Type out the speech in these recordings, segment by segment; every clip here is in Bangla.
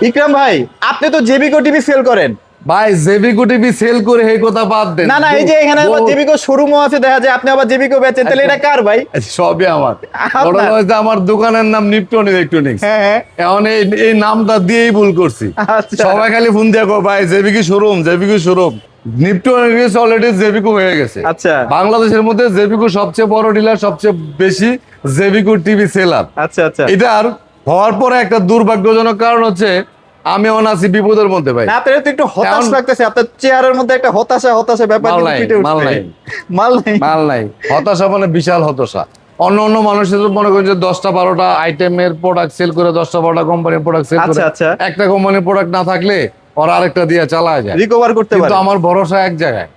ইকরাম ভাই, আপনি তো জেবিকো টিভি সেল করেন। ভাই জেবিকো টিভি সেল করে এই কথা বাদ দেন। না না, এই যে এখানে আবার জেবিকো শোরুমও আছে, দেখা যায় আপনি আবার জেবিকো বেচেন, তাহলে এটা কার ভাই? সবই আমার। আপনার? ঘটনা হচ্ছে আমার দোকানের নাম নিপটন ইলেকট্রনিক্স। হ্যাঁ হ্যাঁ। এখন এই নামটা দিয়েই ভুল করছি। আচ্ছা। সবাই খালি ফোন দিয়ে কো ভাই জেবিকো শোরুম, জেবিকো শোরুম। নিপটন ইলেকট্রনিক্স অলরেডি জেবিকো হয়ে গেছে। আচ্ছা বাংলাদেশের মধ্যে জেবিকো সবচেয়ে বড় ডিলার, সবচেয়ে বেশি জেবিকো টিভি সেলার। আচ্ছা আচ্ছা। এটার হওয়ার পরে একটা দুর্ভাগ্যজনক কারণ হচ্ছে আমি এখন আছি বিপদের মধ্যে ভাই। না, আপনার তো একটু হতাশ লাগতেছে, আপনার চেয়ারের মধ্যে একটা হতাশা হতাশা ব্যাপার মাল কিন্তু নাই, ফুটে মাল উঠছে। নাই। মাল নাই। মাল নাই, হতাশা মানে বিশাল হতাশা। অন্য অন্য মানুষের তো মনে করেন যে 10টা 12টা আইটেমের প্রোডাক্ট সেল করে, 10টা 12টা কোম্পানির প্রোডাক্ট সেল করে, আচ্ছা, আচ্ছা। একটা কোম্পানির প্রোডাক্ট না থাকলে ওরা আরেকটা দিয়ে চালায় যায়, রিকভার করতে কিন্তু পারে। আমার ভরসা এক জায়গায়।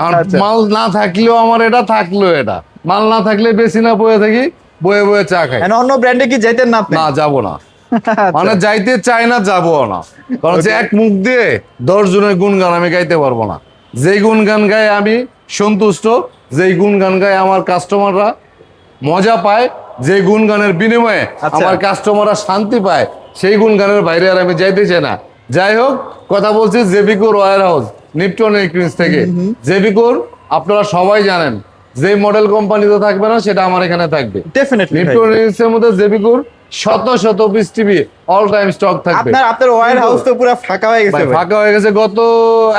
আমার আচ্ছা। মাল না থাকলেও আমার এটা, থাকলেও এটা। মাল না থাকলে বেশি না বয়ে থাকি, বয়ে বয়ে চা খাই। এখন অন্য ব্র্যান্ডে কি যাইতেন না আপনি? না, যাবো না। আচ্ছা। মানে যাইতে চাই না, যাবো না। কারণ যে এক মুখ দিয়ে 10 জনের গুণগান আমি গাইতে পারবো না। যেই গুণগান গায়ে আমি সন্তুষ্ট, যেই গুণগান গায়ে আমার কাস্টমাররা মজা পায়, যে গুণগানের বিনিময়ে আচ্ছা। আমার কাস্টমাররা শান্তি পায়, সেই গুণগানের বাইরে আর আমি যাইতে চাই না। যাই হোক, কথা বলছি জেবিকোর ওয়্যার হাউস নিপটন ইলেকট্রনিক্স থেকে। জেবিকোর আপনারা সবাই জানেন, যে মডেল কোম্পানিতে থাকবে না সেটা আমার এখানে থাকবে। ডেফিনেটলি নিপটন ইলেকট্রনিক্সের মধ্যে জেবিকোর শত শত piece TV all time stock থাকবে। আপনার ওয়্যার হাউস তো পুরো ফাঁকা হয়ে গেছে ভাই, ভাই। ফাঁকা হয়ে গেছে গত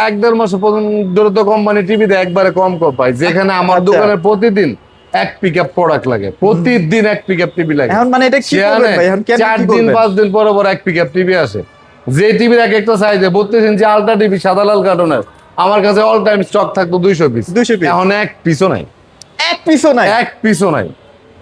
1-1.5 মাস পর্যন্ত। কোম্পানি টিভিতে একবারে কম পাই, যেখানে আমার আচ্ছা। দোকানে প্রতিদিন এক পিক আপ প্রোডাক্ট লাগে, প্রতিদিন এক পিক আপ টিভি লাগে। এখন মানে এটা কি করবেন ভাই? এখন কেন 4 কি দিন করবেন? 5 দিন পর পর এক পিক আপ টিভি আসে। যে টিভির এক একটা সাইজে 32 ইঞ্চি আলট্রা টিভি সাদা লাল কার্টুনের আমার কাছে অল টাইম স্টক থাকতো 200 পিস। 200 পিস। এখন এক পিসও নাই, এক পিসও নাই। এক পিসও নাই।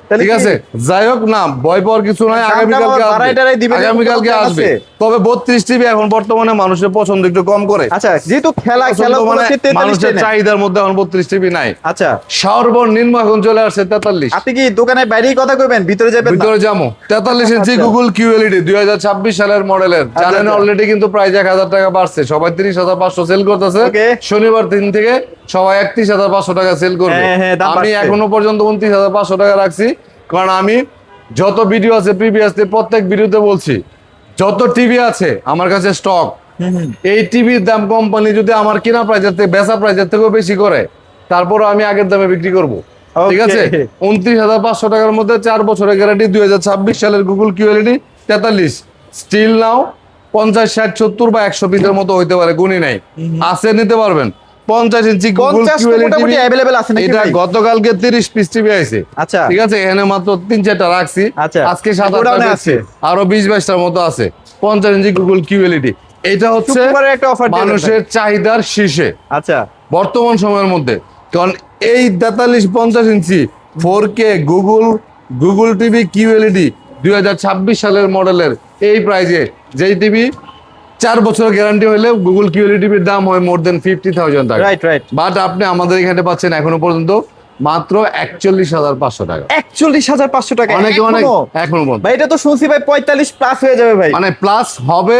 তাহলে ঠিক কি- আছে, যাই হোক, না ভয় পাওয়ার কিছু নাই। দাম আগামীকালকে আবার বাড়ায় টাড়ায় দিবেন, এরকম আগামীকালকে কোনো plan আসবে। আছে? তবে 32 টিভি এখন বর্তমানে মানুষের পছন্দ একটু কম করে। আচ্ছা, যেহেতু খেলা পছন্দ মানে উপলক্ষে 43 মানুষের নেন। চাহিদার মধ্যে এখন 32 টিভি নাই। আচ্ছা, সর্বনিম্ন এখন চলে আসছে 43। আপনি কি দোকানের বাইরেই কথা কইবেন, ভিতরে যাবেন না? ভিতরে যাবো। 43 ইঞ্চি আচ্ছা। গুগল কিউএলইডি 2026 সালের মডেলের। জানেন আচ্ছা। অলরেডি কিন্তু প্রাইস 1000 টাকা বাড়ছে, সবাই 30,500 সেল করতেছে। Okay. শনিবার দিন থেকে সবাই 31,500 টাকা সেল করবে। হ্যাঁ, হ্যাঁ, দাম আমি বাড়ছে। এখনো পর্যন্ত 29,500 টাকা রাখছি, কারণ আমি যত ভিডিও আছে প্রিভিয়াসলি প্রত্যেক ভিডিওতে বলছি, যত টিভি আছে আমার কাছে স্টক, এই টিভির দাম কোম্পানি যদি আমার কিনা প্রাইজের থেকে বেচা প্রাইজের থেকেও বেশি করে, তারপরও আমি আগের দামে বিক্রি করব। ঠিক আছে, Okay. 29,500 টাকার মধ্যে 4 বছরের গ্যারান্টি, 2026 সালের গুগল কিউএলইডি 43 স্টিল নাও 50 60 70 বা 100 পিসের মতো হইতে পারে, গুণই নাই। আছে, নিতে পারবেন। 50 ইঞ্চি গুগল 50 তো কিউএলইডি মোটামুটি available আছে নাকি এটা ভাই? গতকালকে 30 পিস টিভি আইছে। আচ্ছা। ঠিক আছে, এখানে মাত্র 3-4টা রাখছি। আচ্ছা। আজকে 7-8টা গোডাউনে আছে, আছে। আরো 20-22টার মতো আছে। 50 ইঞ্চি গুগল কিউএলইডি, এটা হচ্ছে শুক্রবারে একটা offer দিয়ে দেন মানুষের চাহিদার শীর্ষে আচ্ছা, বর্তমান সময়ের মধ্যে। কারণ এই 43-50 ইঞ্চি 4K গুগল টিভি কিউএলইডি 2026 সালের মডেলের এই প্রাইজে, যেই টিভি 4 বছরের গ্যারান্টি হলে গুগল কিউএলইডি টিভির দাম হয় মোর দেন 50,000 টাকা। Right right. বাট আপনি আমাদের এখানে পাচ্ছেন এখনো পর্যন্ত মাত্র 41,500 টাকা। 41,500 টাকা অনেকে অনেক এখনো? এখনো পর্যন্ত ভাই এটা তো শুনছি ভাই 45 প্লাস হয়ে যাবে ভাই। মানে প্লাস হবে,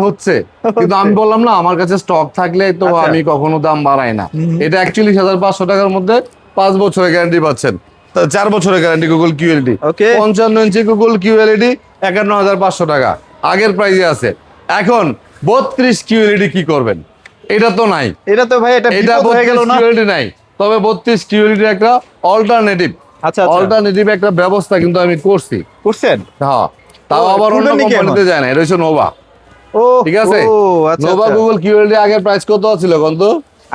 হচ্ছে। কিন্তু আমি বললাম না, আমার কাছে স্টক থাকলে তো আচ্ছা। আমি কখনো দাম বাড়াই না। এটা 41,500 টাকার মধ্যে 5 বছরের গ্যারান্টি পাচ্ছেন, 4 বছরের গ্যারান্টি গুগল কিউএলইডি। Okay. 55 ইঞ্চি গুগল কিউএলইডি 51,500 টাকা আগের প্রাইসে আছে। এখন 32 কিউএলইডি কি করবেন? এটা তো নাই, এটা তো ভাই এটা এটা বিপদ হয়ে গেল 32 না? কিউএলইডি নাই। তবে 32 কিউএলইডির একটা অল্টারনেটিভ, আচ্ছা আচ্ছা। অল্টারনেটিভ একটা ব্যবস্থা কিন্তু আমি করছি। করছেন? হ্যাঁ, তাও ও, আবার অন্য খুলবেন নাকি কোম্পানিতে এখন? যায় না, এটা হচ্ছে নোভা। ও ঠিক আছে, ও আচ্ছা নোভা আচ্ছা। গুগল কিউএলইডি আগের প্রাইস কত ছিল কত?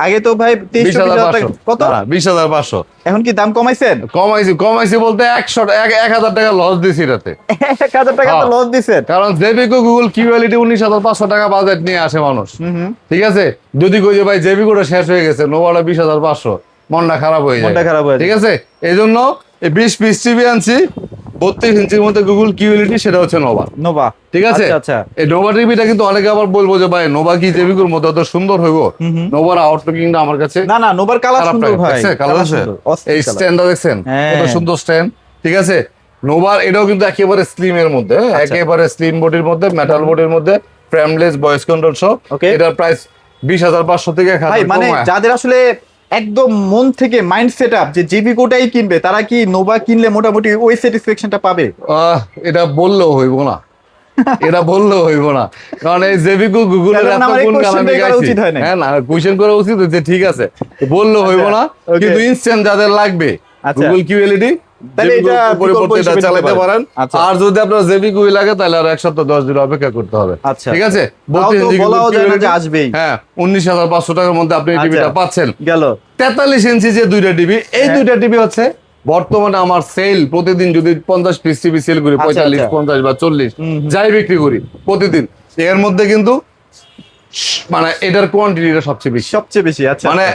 আগে তো ভাই 23,000 টাকা। 20,500 কত? 20,500 এখন কি দাম কমাইছেন? কমাইছি বলতে 1,000 টাকা লস দিছি এটাতে। 1,000 টাকা তো হ্যাঁ। লস দিছেন। কারণ জেবিকো গুগল কিউএলইডি 19,500 টাকা বাজেট নিয়ে আসে মানুষ। ঠিক আছে, যদি কই যে ভাই জেবিকোটা শেষ হয়ে গেছে, নোভাটা 20,500, মনটা খারাপ হয়ে যায়। মনটা খারাপ হয়ে যায়। ঠিক আছে, এই জন্য এই 20 পিস টিভি আনছি 32 ইঞ্চির মধ্যে গুগল কিউএলইডি, সেটা হচ্ছে নোভা। নোভা। ঠিক আছে, আচ্ছা আচ্ছা। এই নোভা টিভিটা কিন্তু অনেকে আবার বলবো যে ভাই নোভা কি জেবিকোর মতো অত সুন্দর হইব? নোভার আউটলুকিংটা আমার কাছে না না, নোভার কালার খারাপ সুন্দর লাগে। ভাই। দেখছেন কালার আছে? সুন্দর, অস্থির এই colour। স্ট্যান্ডটা দেখছেন হ্যাঁ। কত সুন্দর স্ট্যান্ড। ঠিক আছে, নোভার এটাও কিন্তু একেবারে স্লিম এর মধ্যে, আচ্ছা। একেবারে স্লিম বডির মধ্যে, মেটাল বডির মধ্যে, ফ্রেমলেস, ভয়েস কন্ট্রোল সহ। Okay. এটার প্রাইস 20,500 থেকে ভাই মানে যাদের আসলে একদম মন থেকে মাইন্ড সেট আপ যে জেবিকোটাই কিনবে, তারা কি নোভা কিনলে মোটামুটি ওই স্যাটিসফ্যাকশনটা পাবে? এটা বললেও হইব না। এটা বললেও হইব না, কারণ এই জেবিকো গুগলের তাহলে এত আমার এই গুণ গান আমি questionটাই করা গাইছি। উচিত হয় না। হ্যাঁ না, কোশ্চেন করা উচিত হচ্ছে, ঠিক আছে, বললেও হইব না, okay. কিন্তু ইনস্ট্যান্ট যাদের লাগবে আচ্ছা। গুগল কিউএলইডি তাহলে এটা পরিবর্তে এটা বিকল্প হিসেবে চালাতে নিতে পারেন। আচ্ছা। আর যদি আপনার জেবিকো লাগে তাহলে আর 1 সপ্তাহ 10 দিন অপেক্ষা করতে হবে। আচ্ছা, ঠিক আছে, তাও তো 32 ইঞ্চি বলাও Google যায় না QLED, যে আসবেই। হ্যাঁ 19,500 টাকার মধ্যে আপনি এই আচ্ছা। টিভিটা পাচ্ছেন। গেল 43 ইঞ্চি যে দুইটা টিভি, এই হ্যাঁ। দুইটা টিভি হচ্ছে বর্তমানে আমার সেল, প্রতিদিন যদি 50 পিস টিভি সেল করি, আচ্ছা, 45 আচ্ছা। 50 বা 40 হুম, হুম। যাই বিক্রি করি প্রতিদিন, এর মধ্যে কিন্তু মানে এটার কোয়ান্টিটিটা সবচেয়ে বেশি। সবচেয়ে বেশি। আচ্ছা, মানে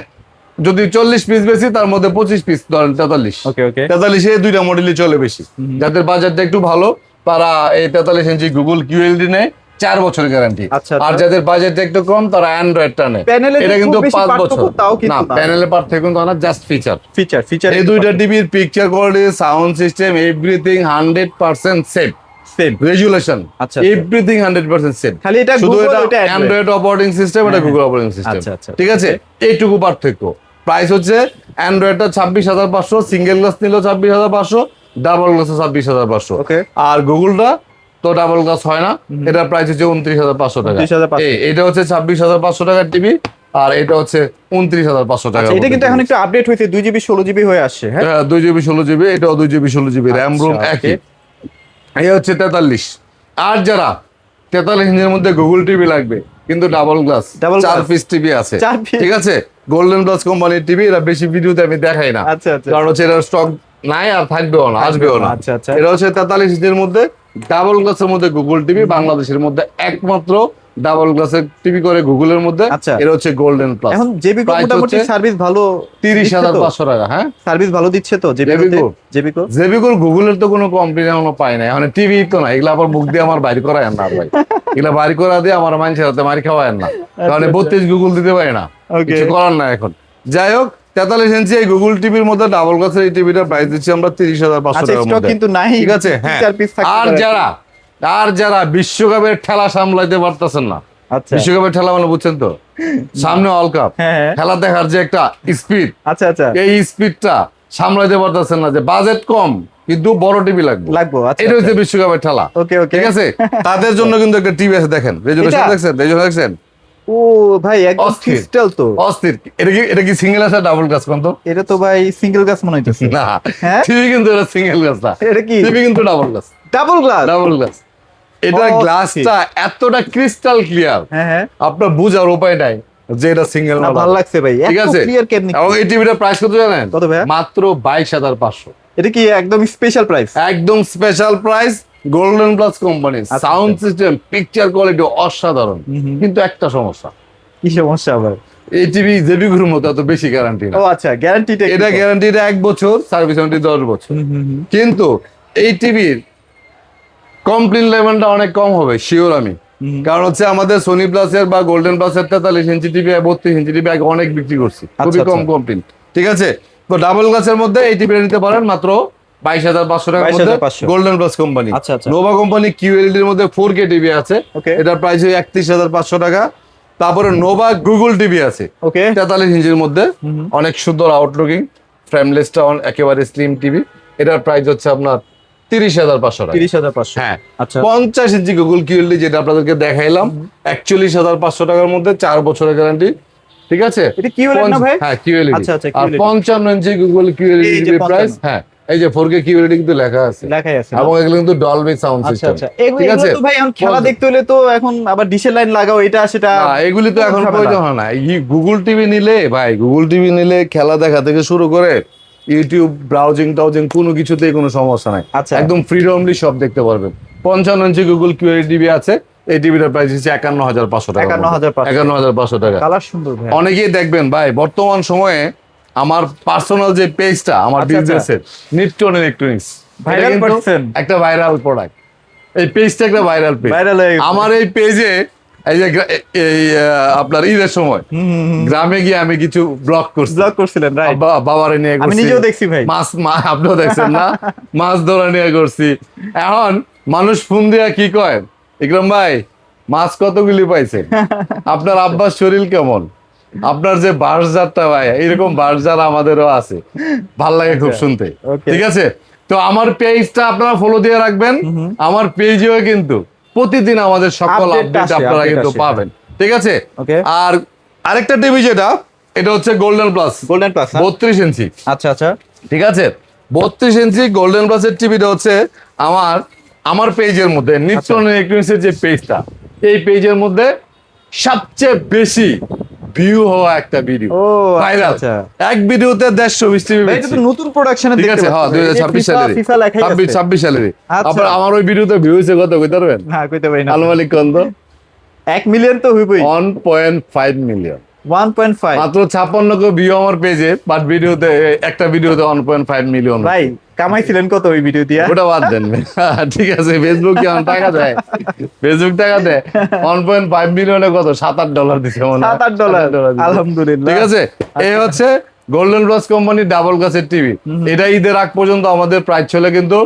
যদি 40 পিস বেশি, তার মধ্যে 25 পিস ধরেন 43। ওকে ওকে 43 এই দুইটা মডেলই চলে বেশি। যাদের বাজারটা একটু ভালো তারা এই 43 ইঞ্চি গুগল কিউএলডি নেয়, 4 বছরের গ্যারান্টি। আচ্ছা, আর আচ্ছা। যাদের বাজেটটা একটু কম তারা অ্যান্ড্রয়েডটা নেয়। প্যানেলে এটা যে কিন্তু খুব বেশি 5 পার্থক্য বছর তাও কিন্তু না, না। প্যানেলের পার্থক্য কিন্তু না, জাস্ট ফিচার। ফিচার এই দুইটা টিভির picture quality, sound system, everything 100% safe. Same. Resolution, আচ্ছা, এভরিথিং 100% সেফ। খালি এটা শুধু Google, এটা ওটা Android। অ্যান্ড্রয়েড অপারেটিং সিস্টেম, এটা গুগল অপারেটিং সিস্টেম। আচ্ছা, আচ্ছা। ঠিক আছে, এইটুকু পার্থক্য। প্রাইস হচ্ছে অ্যান্ড্রয়েডটা 26,500, সিঙ্গেল গ্লাস নিলেও 26,500, ডাবল গ্লাসে 26,500। Okay. আর গুগলটা তো ডাবল গ্লাস হয় না, এটার প্রাইস হচ্ছে 29,500 টাকা। 29,500 এটা হচ্ছে 26,500 টাকার টিভি, আর এটা হচ্ছে 29,500 টাকা। আচ্ছা, এটা কিন্তু এখন একটু আপডেট হয়েছে, 2GB 16GB হয়ে আসছে। হ্যাঁ 2GB 16GB, এটাও 2GB 16GB, র্যাম রোম আচ্ছা, একই। এই হচ্ছে 43। আর যারা 43 ইঞ্চের মধ্যে গুগল টিভি লাগবে কিন্তু double glass, Double 4 glass। Piece TV আছে, 4 piece। ঠিক আছে, গোল্ডেন গ্লাস কোম্পানির টিভি। এরা বেশি ভিডিওতে আমি দেখাই না, আচ্ছা, আচ্ছা। কারণ হচ্ছে এটার স্টক নাই আর থাকবেও না, আসবেও না। আচ্ছা, আচ্ছা। এটা হচ্ছে 43 ইঞ্চের মধ্যে ডাবল গ্লাসের মধ্যে গুগল টিভি, বাংলাদেশের মধ্যে একমাত্র ডাবল গ্লাসের টিভি করে গুগলের মধ্যে। আচ্ছা। এটা হচ্ছে গোল্ডেন প্লাস। এখন জেবিকো Price মোটামুটি হচ্ছে সার্ভিস ভালো 30,500 টাকা। হ্যাঁ, সার্ভিস ভালো দিচ্ছে তো জেবিকো? জেবিকো জেবিকোর গুগলের তো কোনো কমপ্লেন এখনো পাই নাই, মানে টিভি তো না, এগুলা আবার মুখ দিয়ে আমার বাইর করায় না ভাই, এগুলা বাইর করা দিয়ে আমার মানুষের হাতে মারি খাওয়ায় না, কারণ 32 গুগল দিতে পারি না, Okay. কিছু করার না এখন। যাই হোক, 43 ইঞ্চি এই গুগল টিভির মধ্যে ডাবল গ্লাসের এই টিভিটার প্রাইস দিচ্ছি আমরা 30,500 আচ্ছা, টাকার স্টক মধ্যে। কিন্তু নাই, ঠিক আছে, হ্যাঁ। 4 পিস থাকতে আর পারে। যারা বিশ্বকাপের ঠেলা সামলাইতে পারতেছেন না, আচ্ছা বিশ্বকাপের ঠেলা মানে বুঝছেন তো, সামনে ওয়ার্ল্ড কাপ, হ্যাঁ, হ্যাঁ। খেলা দেখার যে একটা স্পিড, আচ্ছা আচ্ছা এই স্পিডটা সামলাইতে পারতেছেন না, যে বাজেট কম কিন্তু বড় টিভি লাগবে, আচ্ছা এটা হচ্ছে বিশ্বকাপের ঠেলা। ওকে ওকে ঠিক আছে, তাদের জন্য কিন্তু একটা টিভি আছে, দেখেন রেজুলেশন এটা? দেখছেন ও ভাই একদম অস্থির। ক্রিস্টাল তো। অস্থির। এটা কি সিঙ্গেল আছে ডাবল গ্লাস কোন তো? এটা তো ভাই সিঙ্গেল গ্লাস মনে হইতেছে। না, হ্যাঁ? টিভি কিন্তু এটা সিঙ্গেল গ্লাস না, এটা কি টিভি কিন্তু double glass. Double glass? Double glass, এটা অস্থির। গ্লাসটা এতটা ক্রিস্টাল ক্লিয়ার, হ্যাঁ হ্যাঁ আপনার বুঝার উপায় নাই যে এটা সিঙ্গেল না, না। ভালো লাগছে ভাই, ঠিক এত আছে, ক্লিয়ার কেমনি? এবং এই টিভিটার প্রাইস কত জানেন? কত ভাইয়া? মাত্র 22,500। এটা কি একদম স্পেশাল প্রাইস? একদম special price, golden plus company, আচ্ছা, সাউন্ড সিস্টেম, পিকচার কোয়ালিটি অসাধারণ। কিন্তু একটা সমস্যা, কি সমস্যা আবার? এই টিভি জেবিগুর মতো এত বেশি গ্যারান্টি না। ও আচ্ছা, গ্যারান্টিটা এটা গ্যারান্টিটা 1 বছর, সার্ভিস ওয়ারেন্টি 10 বছর। কিন্তু এই টিভির কমপ্লেন লেভেলটা অনেক কম হবে শিওর আমি, কারণ হচ্ছে আমাদের সোনি প্লাসের বা গোল্ডেন প্লাসের 43 ইঞ্চি টিভি 32 ইঞ্চি টিভি আগে অনেক বিক্রি করছি, খুবই কম কমপ্লেন। ঠিক আছে, তো ডাবল গ্লাসের মধ্যে এই টিভিটা নিতে পারেন মাত্র 22,500 টাকার মধ্যে, 22,500 গোল্ডেন প্লাস কোম্পানি। আচ্ছা, আচ্ছা। নোভা কোম্পানি কিউএলডি এর মধ্যে 4K টিভি আছে, Okay. এটার প্রাইস 31,500 টাকা। তারপরে নোভা গুগল টিভি আছে ওকে 43 ইঞ্চির মধ্যে, অনেক সুন্দর আউটলুকিং, ফ্রেমলেসটা একেবারে স্লিম টিভি। এটার প্রাইস হচ্ছে আপনার 30,500 টাকা। 30,500 হ্যাঁ, আচ্ছা 50 ইঞ্চি গুগল কিউএলডি যেটা আপনাদেরকে দেখাইলাম 41,500 টাকার মধ্যে, 4 বছরের গ্যারান্টি। ঠিক আছে, এটা QLED না ভাই? হ্যাঁ কিউএলডি। আচ্ছা, আচ্ছা, আর QLED 55 ইঞ্চি গুগল কিউএলডি এই যে প্রাইস, 55 হ্যাঁ এই যে 4K কিউএলডি কিন্তু লেখা আছে, লেখাই আছে না? এবং এগুলো কিন্তু ডলবি সাউন্ড আচ্ছা সিস্টেম। আচ্ছা, এগুলো ঠিক আছে, তো ভাই এখন খেলা দেখতে হলে তো এখন আবার ডিশের লাইন লাগাও, এটা সেটা না, এগুলি তো এখন ঝামেলা। প্রয়োজন হয় না। গুগল টিভি নিলে ভাই, গুগল টিভি নিলে খেলা দেখা থেকে শুরু করে ইউটিউব ব্রাউজিং টাউজিং কোনো কিছুতেই কোনো সমস্যা নাই, আচ্ছা। একদম ফ্রিডমলি সব দেখতে পারবেন। 55 ইঞ্চি গুগল কিউএলডি টিভি আছে, এই টিভিটার প্রাইস হচ্ছে 51,500 টাকা। 51,500 51,500 টাকা। কালার সুন্দর ভাই। অনেকেই দেখবেন ভাই, বর্তমান সময়ে আমার পার্সোনাল যে পেজটা আমার আচ্ছা, আচ্ছা। বিজনেসের, নিপটন ইলেকট্রনিক্স, Viral করছেন? একটা ভাইরাল প্রোডাক্ট, এই পেজটা একটা ভাইরাল পেজ। ভাইরাল হয়ে গেছে। আমার এই পেজে এই যে আপনার ঈদের সময় গ্রামে গিয়ে আমি কিছু ব্লগ করছি, ব্লগ করছিলেন রাইট? বাবারে নিয়ে আমি করছি। নিজেও দেখছি ভাই। আপনিও দেখছেন না? মাছ ধরা নিয়ে করছি। এখন মানুষ ফোন দিয়া কি কয়, ইকরাম ভাই মাছ কতগুলি পাইছেন, আপনার আব্বার শরীর কেমন, আপনার যে বাঁশঝাড়টা ভাই, এইরকম বাঁশঝাড় আমাদেরও আছে, ভাল লাগে খুব শুনতে। Okay. ঠিক আছে, তো আমার পেজটা আপনারা ফলো দিয়ে রাখবেন। আমার পেজেও কিন্তু প্রতিদিন আমাদের সকল Update আপডেট আসে, আপনারা update কিন্তু আসে। পাবেন, ঠিক আছে? Okay. আর আরেকটা টিভি যেটা, এটা হচ্ছে গোল্ডেন প্লাস গোল্ডেন প্লাস 32 ইঞ্চি, আচ্ছা আচ্ছা ঠিক আছে? 32 ইঞ্চি গোল্ডেন প্লাসের টিভিটা হচ্ছে আমার পেজের মধ্যে নিপটন ইলেকট্রনিক্সের যে পেজটা, এই পেজের মধ্যে সবচেয়ে বেশি ভিউ হওয়া একটা ভিডিও, ও ভাইরাল। আচ্ছা এক ভিডিওতে 120 টিভি ভাই, এটা তো নতুন প্রোডাকশনে ঠিক দেখতে আছে? হ্যাঁ, পাচ্ছি। এই যে 2026 FIFA সালের, FIFA লেখাই আছে। 26 সালের। আচ্ছা। আবার আমার ওই ভিডিওতে ভিউ হয়েছে কত কইতে পারবেন? না কইতে পারি না। আনুমানিক কত? 1 মিলিয়ন তো হইবই। 1.5 মিলিয়ন। 1.5 মাত্র 56 কে ভিউ আমার পেজে, বাট ভিডিওতে একটা ভিডিওতে 1.5 মিলিয়ন। ভাই কামাইছিলেন কত ওই ভিডিও দিয়া? ওটা বাদ দেন। ঠিক আছে, ফেসবুক কি আমার টাকা দেয়? ফেসবুক টাকা দেয়। 1.5 মিলিয়নে কত? $7-8 দিছে মনে হয়। $7-8 দিছে। আলহামদুলিল্লাহ। ঠিক আছে, এই হচ্ছে গোল্ডেন প্লাস কোম্পানি ডাবল গ্লাসের টিভি। এটা ঈদের আগ পর্যন্ত আমাদের প্রাইস ছিল কিন্তু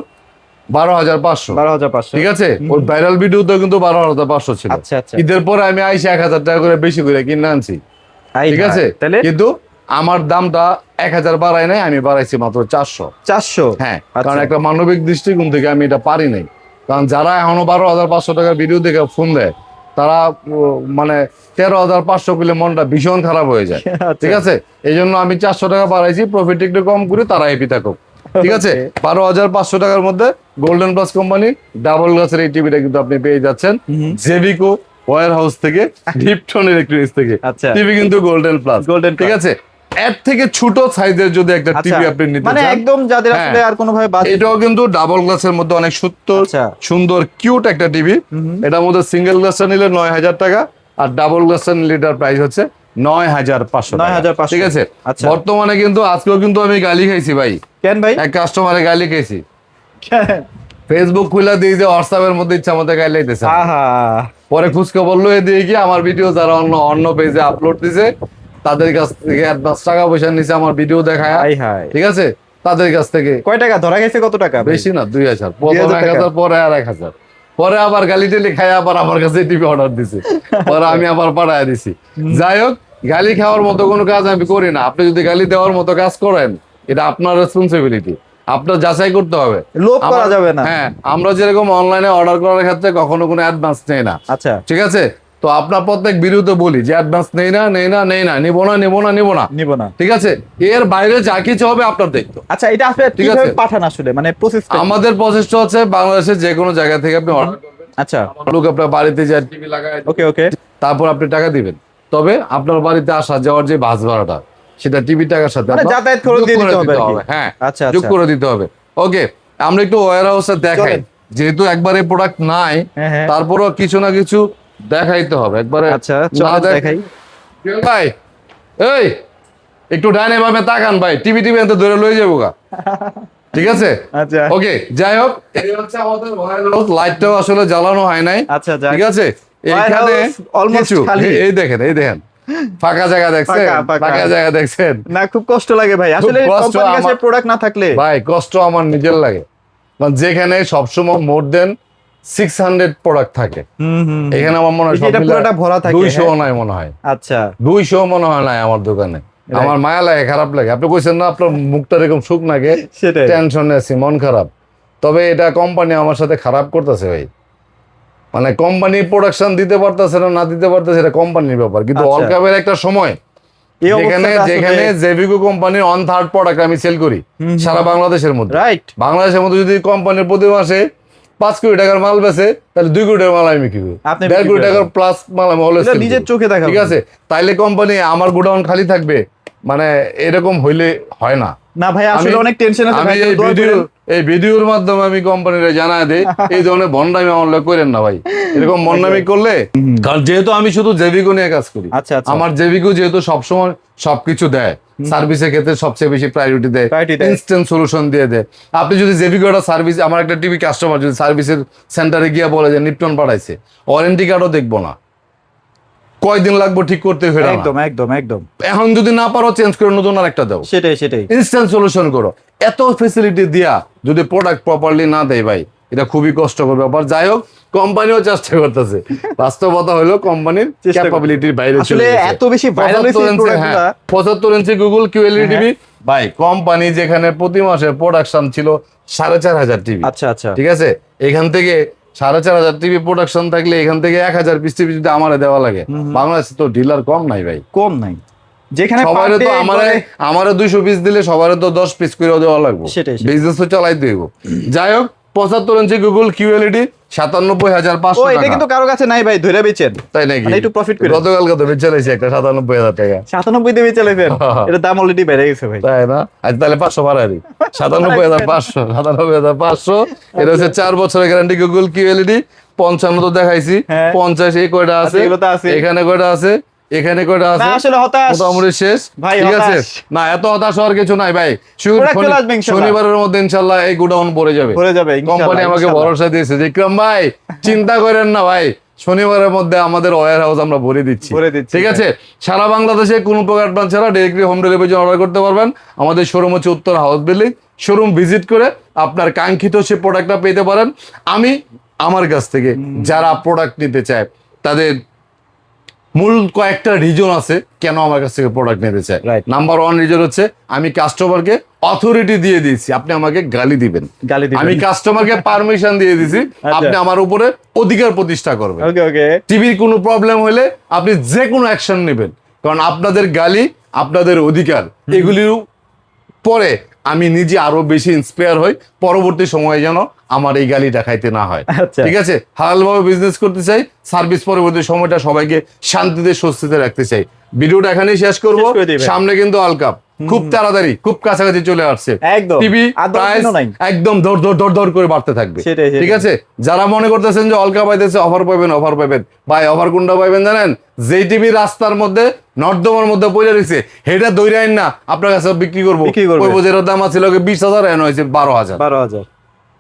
12,500। 12,500 ঠিক আছে, ওই ভাইরাল ভিডিওতে কিন্তু 12,500 ছিল। আচ্ছা, আচ্ছা। ঈদের পরে আমি আইসি 1,000 টাকা করে বেশি করে কিনে আনছি, আই ঠিক ভাই, আছে? তাহলে কিন্তু আমার দামটা 1,000 বাড়াই নাই, আমি বাড়াইছি মাত্র 400। 400 হ্যাঁ, আচ্ছা। কারণ একটা মানবিক দৃষ্টিকোণ থেকে আমি এটা পারি নাই। কারণ যারা এখনো 12,500 টাকার ভিডিও দেখে ফোন দেয়, তারা মানে 13,500 করলে মনটা ভীষণ খারাপ হয়ে যায়। আচ্ছা। ঠিক আছে, এই জন্য আমি 400 টাকা বাড়াইছি, প্রফিট একটু কম করে তারা হ্যাপি থাকুক। ঠিক আছে, 12,500 টাকার মধ্যে গোল্ডেন প্লাস কোম্পানি ডাবল গ্লাসের এই টিভিটা কিন্তু আপনি পেয়ে যাচ্ছেন জেভিকো ওয়্যার হাউস থেকে, লিপটন ইলেকট্রনিক্স থেকে। আচ্ছা। টিভি কিন্তু গোল্ডেন প্লাস, Golden ঠিক Plus। আছে? এর থেকে ছোট সাইজের যদি একটা আচ্ছা, টিভি আপনি নিতে মানে চান, একদম যাদের আসলে হ্যাঁ। আর কোনোভাবে বাজেট এটাও কিন্তু ডাবল গ্লাসের মধ্যে অনেক আচ্ছা। সুন্দর কিউট একটা টিভি। এটার মধ্যে সিঙ্গেল গ্লাসটা নিলে 9,000 টাকা, আর ডাবল গ্লাসটা নিলে এটার প্রাইস হচ্ছে 9,500 টাকা। 9,500 ঠিক আছে, আচ্ছা। বর্তমানে কিন্তু আজকেও কিন্তু আমি গালি খাইছি ভাই, কেন ভাই? এক কাস্টমারে গালি খাইছি। ফেসবুক খুলে দিয়ে যে হোয়াটসঅ্যাপের মধ্যে ইচ্ছা মতো গালি দিতেছে। আহা পরে খুচকে বললো এ দিয়ে গিয়ে আমার ভিডিও যারা অন্য পেজে আপলোড দিছে, তাদের কাছ থেকে অ্যাডভান্স টাকা পয়সা নিছে আমার ভিডিও দেখায়, হাই হাই। ঠিক আছে? তাদের কাছ থেকে কয় টাকা ধরা গেছে? কত টাকা ভাই? বেশি না, 2,000, প্রথম 2,000 টাকা। 1,000, পরে আর 1,000, পরে আবার গালি টেলি খাই আবার আমার কাছে টিভি অর্ডার দিছে, পরে আমি আবার পাঠায় দিছি। যাই হোক, গালি খাওয়ার মতো কোনো কাজ আমি করি না। আপনি যদি গালি দেওয়ার মতো কাজ করেন, এটা আপনার রেসপন্সিবিলিটি, আপনার যাচাই করতে হবে। লোভ করা যাবে না। হ্যাঁ, আমরা যেরকম অনলাইনে অর্ডার করার ক্ষেত্রে কখনো কোনো অ্যাডভান্স নেই না, আচ্ছা ঠিক আছে? তো আপনার প্রত্যেক ভিডিওতে বলি যে অ্যাডভান্স নেই না, নিব না, নিব না। ঠিক আছে? এর বাইরে যা কিছু হবে আপনার দেখতো। আচ্ছা, এটা আসলে ঠিক কিভাবে আছে। পাঠান আসলে, মানে প্রসেস? আমাদের প্রচেষ্টা হচ্ছে বাংলাদেশের যে কোনো জায়গা থেকে আপনি অর্ডার করবেন, আচ্ছা লোক আপনার বাড়িতে যায় টিভি লাগায়, ওকে ওকে তারপর আপনি টাকা দিবেন। তবে আপনার বাড়িতে আসা যাওয়ার যে বাস ভাড়াটা, সেটা টিভি টাকার সাথে মানে আপনার যাতায়াত খরচ যোগ দিয়ে করে দিতে হবে দিতে আর কি। হবে। হ্যাঁ, আচ্ছা, যোগ আচ্ছা। করে দিতে হবে। ওকে, আমরা একটু ওয়্যার হাউসে দেখাই, চলেন। যেহেতু একবারে প্রোডাক্ট নাই, হ্যাঁ, হ্যাঁ। তারপরও কিছু না কিছু দেখাইতে হবে একবারে। আচ্ছা না চলেন দেখ- দেখাই। ভাই এই একটু ডাইনে ভাবে তাকান ভাই, টিভি এত ধরে লয়ে যাবো গা, ঠিক আছে? আচ্ছা ওকে, যাই হোক, এই হচ্ছে আমাদের ওয়্যার হাউস। লাইটটাও আসলে জ্বালানো হয় নাই, আচ্ছা যাক। ঠিক আছে? ওয়্যার এইখানে হাউস almost কিছু খালি। এই দেখেন ফাঁকা জায়গা দেখছেন, ফাঁকা, ফাঁকা। ফাঁকা জায়গা দেখছেন না, খুব কষ্ট লাগে ভাই আসলে কষ্ট কোম্পানির কাছে আমার- প্রোডাক্ট না থাকলে। ভাই, কষ্ট আমার নিজের লাগে। কারণ যেখানে সবসময় মোর দেন 600 প্রোডাক্ট থাকে, হুম। এখানে আমার মনে হয় এই যে সব এটা মিলে পুরোটা ভরা থাকে, 200 হ্যাঁ। নাই মনে হয়, আচ্ছা 200 মনে হয় নাই আমার দোকানে। আমার মায়া লাগে, খারাপ লাগে। আপনি কইছেন না আপনার মুখটা এরকম সুখ নাগে, সেটাই। টেনশনে আছি, মন খারাপ। তবে এটা কোম্পানি আমার সাথে খারাপ করতেছে ভাই, মানে কোম্পানি প্রোডাকশন দিতে পারতেছে না দিতে পারতেছে, এটা কোম্পানির ব্যাপার। কিন্তু আচ্ছা। অল কাপের একটা সময় এই যেখানে অবস্থাটা যেখানে আসলে জেভিকো কোম্পানির অন থার্ড প্রোডাক্ট আমি সেল করি সারা বাংলাদেশের মধ্যে। রাইট। বাংলাদেশের মধ্যে যদি কোম্পানির প্রতি মাসে 5 কোটি টাকার মাল বেচে, তাহলে 2 কোটি টাকার মাল আমি বিক্রি করি, আপনি 1.5 কোটি বিক্রি টাকার করেন। প্লাস মাল আমি অলওয়েজ এটা নিজের চোখে দেখা ঠিক আছে? তাইলে কোম্পানি আমার গোডাউন খালি থাকবে, মানে এরকম হইলে হয় না। না ভাই আসলে আমি- অনেক টেনশন আছে আমি ভাই, এই দোয়া ভিডিও করেন। এই ভিডিওর মাধ্যমে আমি কোম্পানিরে জানাই দেই, এই ধরনের ভন্ডামি আমার লোক করেন না ভাই। এরকম ভন্ডামি করলে, কারণ যেহেতু আমি শুধু জেভিকো নিয়ে কাজ করি, আচ্ছা, আচ্ছা। আমার জেভিকো যেহেতু সবসময় সবকিছু দেয়, সার্ভিসের ক্ষেত্রে সবচেয়ে বেশি প্রায়োরিটি দেয়, Priority দেয়। ইনস্ট্যান্ট সলিউশন দিয়ে দেয়। আপনি যদি জেভিকো একটা সার্ভিস, আমার একটা টিভি কাস্টমার যদি সার্ভিসের সেন্টারে গিয়ে বলে যে নিপটন পাঠাইছে, ওয়ারেন্টি কার্ডও দেখবো না, কয়দিন লাগবে ঠিক করতে হয়ে একদম একদম একদম এখন যদি না পারো চেঞ্জ করে নতুন আর একটা দাও, সেটাই সেটাই। ইনস্ট্যান্ট সলিউশন করো। এত ফেসিলিটি দিয়া যদি প্রোডাক্ট প্রপারলি না দেয় ভাই, এটা খুবই কষ্টকর ব্যাপার। যাই হোক, কোম্পানিও চেষ্টা করতেছে, বাস্তবতা হলো কোম্পানির চেষ্টা করছে। ক্যাপাবিলিটির বাইরে চলে আসলে গেছে। এত বেশি ভাইরাল হয়েছে এই প্রোডাক্টগুলো। 75 ইঞ্চি গুগল কিউএলইডি টিভি ভাই, কোম্পানি যেখানে প্রতি মাসে প্রোডাকশন ছিল 4,500 টিভি, আচ্ছা আচ্ছা ঠিক আছে? এখান থেকে 4,500 টিভি প্রোডাকশন থাকলে এখান থেকে 1,000 পিস টিভি যদি আমারে দেওয়া লাগে, বাংলাদেশে তো ডিলার কম নাই ভাই। কম নাই, যেখানে সবারে তো আমারে 200 পিস দিলে সবারে তো 10 পিস করে দেওয়া লাগবে, সেটাই। বিজনেস তো চালাই দেব। যাই হোক, 75 ইঞ্চি গুগল কিউএলইডি 97,500 এটা টাকা। কিন্তু কারো কাছে নাই ভাই, ধরে বেচেন তাই নাকি? মানে একটু প্রফিট করে। গতকাল কত বেচে লাইছে একটা 97,000 টাকা। 97 দিয়ে বেচে লাইছেন, এটা দাম অলরেডি বেড়ে গেছে ভাই। তাই না? আজ তাহলে 500 বাড়ারি, 97,500। এটা হচ্ছে 4 বছরের গ্যারান্টি গুগল কিউএলইডি। 55 তো দেখাইছি, হ্যাঁ। 50 এই কয়টা আছে, এগুলো তো আছে। এখানে কয়টা আছে, এখানে কয়টা আছে। না, আসলে হতাশ মোটামুটি শেষ ভাই, ঠিক আছে। হতাশ। না, এত হতাশ হওয়ার কিছু নাই ভাই। Product চলে আসবে ইনশাআল্লাহ। শনিবারের মধ্যে ইনশাআল্লাহ এই গোডাউন ভরে যাবে, ভরে যাবে ইনশাআল্লাহ, কোম্পানি আমাকে ইনশাআল্লাহ। ভরসা দিয়েছে যে ইকরাম ভাই চিন্তা করেন না ভাই, শনিবারের মধ্যে আমাদের ওয়্যার হাউস আমরা ভরে দিচ্ছি। ঠিক আছে, সারা বাংলাদেশে কোনো প্রকার অ্যাডভান্স ছাড়া ডাইরেক্টলি হোম ডেলিভারি অর্ডার করতে পারবেন। আমাদের শোরুম হচ্ছে উত্তর হাউস বিল্ডিং। শোরুম ভিজিট করে আপনার কাঙ্ক্ষিত সে প্রোডাক্টটা পেতে পারেন। আমার কাছ থেকে যারা প্রোডাক্ট নিতে চায় তাদের মূল কয়েকটা রিজন আছে কেন আমার কাছ থেকে প্রোডাক্ট নিতে চায়। Right. নাম্বার 1 রিজন হচ্ছে আমি কাস্টমারকে অথরিটি দিয়ে দিয়েছি, আপনি আমাকে গালি দিবেন। আমি কাস্টমারকে পারমিশন দিয়ে দিয়েছি, আপনি আমার উপরে অধিকার প্রতিষ্ঠা করবেন। ওকে টিভির কোনো প্রবলেম হলে আপনি যে কোনো অ্যাকশন নেবেন, কারণ আপনাদের গালি, আপনাদের অধিকার, এগুলির পরে আমি নিজে আরো বেশি ইন্সপায়ার হই, পরবর্তী সময়ে যেন আমার এই গালিটা খাইতে না হয়। আচ্ছা। ঠিক আছে, হালালভাবে বিজনেস করতে চাই, সার্ভিস পরবর্তী সময়টা সবাইকে শান্তিতে স্বস্তিতে রাখতে চাই। ভিডিওটা এখানেই শেষ করবো। শেষ করে দিই ভাই। সামনে কিন্তু ওয়ার্ল্ড কাপ খুব তাড়াতাড়ি, খুব কাছাকাছি চলে আসছে। একদম। টিভি আর 10 প্রাইস দিনও নাই। একদম দর করে বাড়তে থাকবে। সেটাই। ঠিক আছে, যারা মনে করতেছেন যে ওয়ার্ল্ড কাপ আইতেছে অফার পাবেন, ভাই অফার কোনটা পাবেন জানেন? যেই টিভি রাস্তার মধ্যে নর্দমার মধ্যে পড়ে রয়েছে সেটা দৌড়ে আইন না আপনার কাছে বিক্রি করবো, কইবো যে এর দাম আছিল 20,000, এখন হয়েছে 12,000।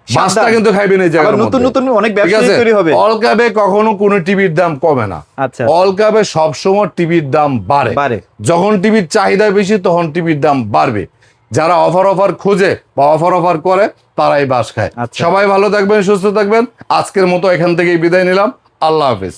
মাছটা কিন্তু খাইবেন এই জায়গার মধ্যে। নতুন অনেক ব্যবসা তৈরি হবে। অল কাপে কখনো কোনো টিভির দাম কমে না। আচ্ছা। অল কাপে সবসময় টিভির দাম বাড়ে। যখন টিভির চাহিদা বেশি তখন টিভির দাম বাড়বে। যারা অফার খোঁজে বা অফার করে তারাই বাস খায়। আচ্ছা। সবাই ভালো থাকবেন, সুস্থ থাকবেন। আজকের মতো এখান থেকেই বিদায় নিলাম। আল্লাহ হাফেজ।